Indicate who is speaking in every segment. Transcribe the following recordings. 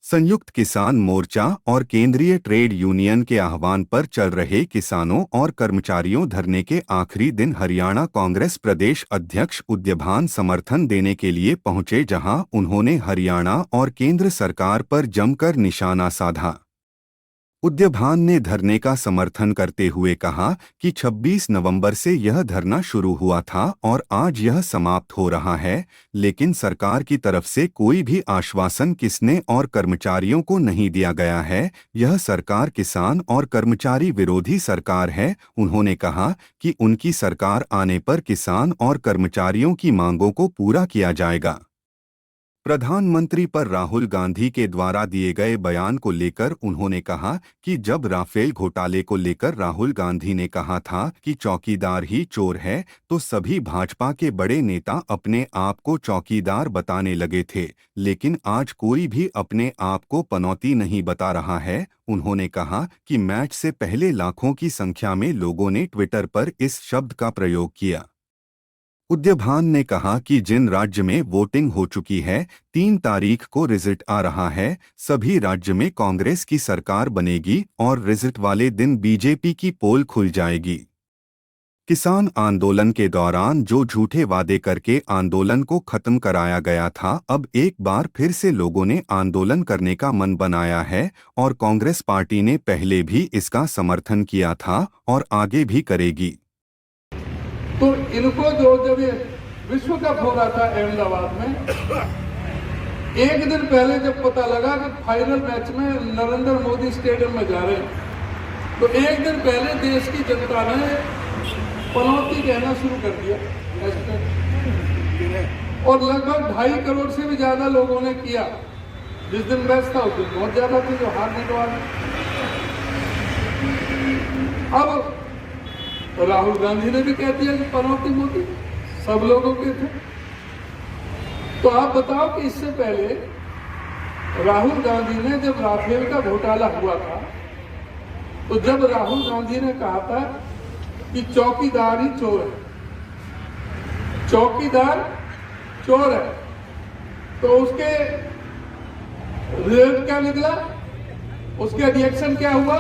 Speaker 1: संयुक्त किसान मोर्चा और केंद्रीय ट्रेड यूनियन के आह्वान पर चल रहे किसानों और कर्मचारियों धरने के आखिरी दिन हरियाणा कांग्रेस प्रदेश अध्यक्ष उद्यभान समर्थन देने के लिए पहुंचे, जहां उन्होंने हरियाणा और केंद्र सरकार पर जमकर निशाना साधा। उद्यभान ने धरने का समर्थन करते हुए कहा कि 26 नवंबर से यह धरना शुरू हुआ था और आज यह समाप्त हो रहा है, लेकिन सरकार की तरफ से कोई भी आश्वासन किसने और कर्मचारियों को नहीं दिया गया है। यह सरकार किसान और कर्मचारी विरोधी सरकार है। उन्होंने कहा कि उनकी सरकार आने पर किसान और कर्मचारियों की मांगों को पूरा किया जाएगा। प्रधानमंत्री पर राहुल गांधी के द्वारा दिए गए बयान को लेकर उन्होंने कहा कि जब राफेल घोटाले को लेकर राहुल गांधी ने कहा था कि चौकीदार ही चोर है, तो सभी भाजपा के बड़े नेता अपने आप को चौकीदार बताने लगे थे, लेकिन आज कोई भी अपने आप को पनौती नहीं बता रहा है। उन्होंने कहा कि मैच से पहले लाखों की संख्या में लोगों ने ट्विटर पर इस शब्द का प्रयोग किया। उद्यभान ने कहा कि जिन राज्य में वोटिंग हो चुकी है, 3 तारीख को रिजल्ट आ रहा है, सभी राज्य में कांग्रेस की सरकार बनेगी और रिजल्ट वाले दिन बीजेपी की पोल खुल जाएगी। किसान आंदोलन के दौरान जो झूठे वादे करके आंदोलन को खत्म कराया गया था, अब एक बार फिर से लोगों ने आंदोलन करने का मन बनाया है और कांग्रेस पार्टी ने पहले भी इसका समर्थन किया था और आगे भी करेगी।
Speaker 2: तो इनको जो जब ये विश्व कप हो रहा था अहमदाबाद में, एक दिन पहले जब पता लगा कि फाइनल मैच में नरेंद्र मोदी स्टेडियम में जा रहे हैं, तो एक दिन पहले देश की जनता ने पनौती कहना शुरू कर दिया और लगभग 2.5 करोड़ से भी ज्यादा लोगों ने किया। जिस दिन मैच था उस दिन बहुत ज्यादा थे जो हारने के बाद। अब राहुल गांधी ने भी कह दिया कि पनौती मोदी सब लोगों के थे। तो आप बताओ कि इससे पहले राहुल गांधी ने जब राफेल का घोटाला हुआ था, तो जब राहुल गांधी ने कहा था कि चौकीदार ही चोर है, चौकीदार चोर है, तो उसके रिजल्ट क्या निकला, उसका रिएक्शन क्या हुआ?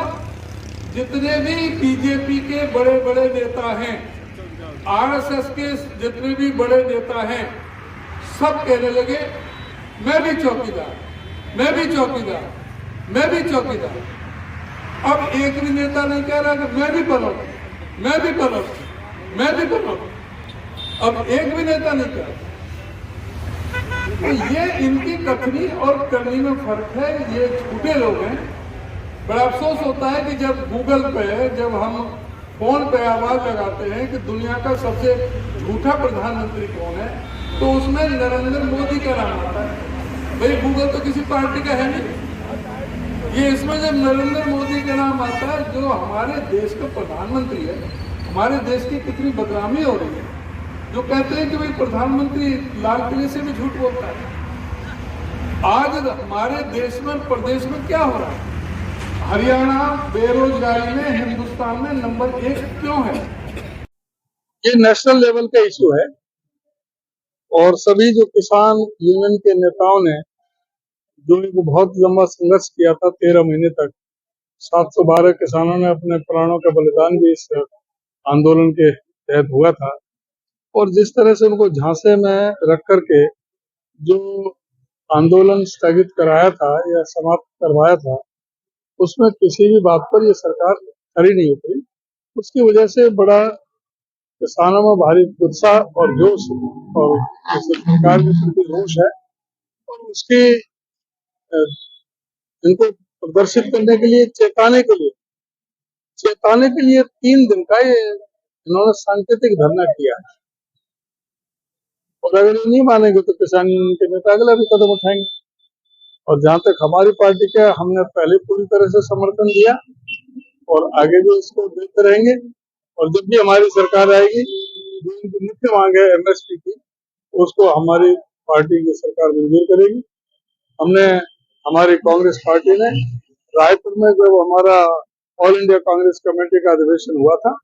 Speaker 2: जितने भी बीजेपी के बड़े बड़े नेता हैं, आरएसएस के जितने भी बड़े नेता हैं, सब कहने लगे मैं भी चौकीदार, मैं भी चौकीदार, मैं भी चौकीदार। अब एक भी नेता नहीं कह रहा कि मैं भी पनौती, मैं भी पनौती, मैं भी पनौती। अब एक भी नेता नहीं कह रहा। तो ये इनकी कथनी और करनी में फर्क है। ये झूठे लोग हैं। बड़ा अफसोस होता है कि जब गूगल पे, जब हम फोन पे आवाज लगाते हैं कि दुनिया का सबसे झूठा प्रधानमंत्री कौन है, तो उसमें नरेंद्र मोदी का नाम आता है। भाई गूगल तो किसी पार्टी का है नहीं। ये इसमें जब नरेंद्र मोदी का नाम आता है, जो हमारे देश का प्रधानमंत्री है, हमारे देश की कितनी बदनामी हो रही है। जो कहते हैं कि भाई प्रधानमंत्री लाल किले से भी झूठ बोलता है। आज हमारे देश में, प्रदेश में क्या हो रहा है? हरियाणा बेरोजगारी में हिंदुस्तान में नंबर 1 क्यों है? ये नेशनल लेवल का इशू है और सभी जो किसान यूनियन के नेताओं ने जो एक बहुत लंबा संघर्ष किया था 13 महीने तक, 712 किसानों ने अपने प्राणों का बलिदान भी इस आंदोलन के तहत हुआ था। और जिस तरह से उनको झांसे में रख करके जो आंदोलन स्थगित कराया था या समाप्त करवाया था, उसमें किसी भी बात पर ये सरकार खरी नहीं उतरी। उसकी वजह से बड़ा किसानों में भारी उत्साह और जोश और सरकार के प्रति रोष है और उसके इनको प्रदर्शित करने के लिए, चेताने के लिए 3 दिन का ये इन्होंने सांकेतिक धरना किया है। और अगर ये नहीं मानेंगे तो किसान यूनियन के नेता अगला भी कदम उठाएंगे। और जहां तक हमारी पार्टी का, हमने पहले पूरी तरह से समर्थन दिया और आगे भी इसको देते रहेंगे। और जब भी हमारी सरकार आएगी, जो इनकी मुख्य मांग है एमएसपी की, उसको हमारी पार्टी की सरकार मंजूर करेगी। हमने, हमारी कांग्रेस पार्टी ने रायपुर में जब हमारा ऑल इंडिया कांग्रेस कमेटी का अधिवेशन हुआ था,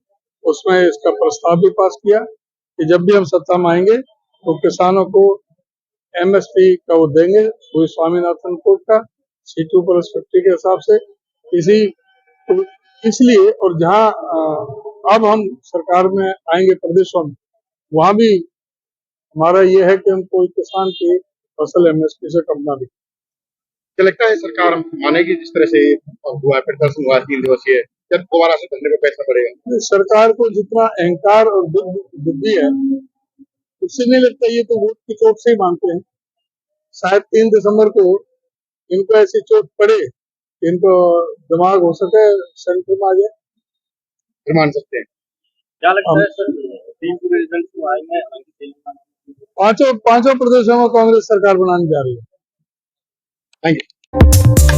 Speaker 2: उसमें इसका प्रस्ताव भी पास किया कि जब भी हम सत्ता में आएंगे तो किसानों को एमएसपी का वो देंगे, वो स्वामीनाथन कोर्ट का,
Speaker 3: C2 प्लस 50 के हिसाब से इसलिए, और जहां अब हम सरकार में आएंगे प्रदेशों में, वहां भी हमारा ये है कि हम कोई किसान की फसल MSP से कम ना बिके।
Speaker 4: क्या लगता है सरकार मानेगी जिस तरह से हुआ प्रदर्शन हुआ 3 दिवसीय, जब दोबारा से धरने पर पैसा पड़ेगा?
Speaker 3: सरकार को जितना अहंकार और बुद्धि है, उससे नहीं लगता, ये तो वोट की चोट से ही मानते हैं। शायद 3 दिसंबर को इनको ऐसी चोट पड़े, इनको दिमाग हो सके सेंटर में आ जाए,
Speaker 4: फिर मान सकते हैं।
Speaker 5: क्या लगता है सर, पूरे रिजल्ट को आएंगे?
Speaker 3: पांचों प्रदेशों में कांग्रेस सरकार बनाने जा रही है।
Speaker 4: Thank you.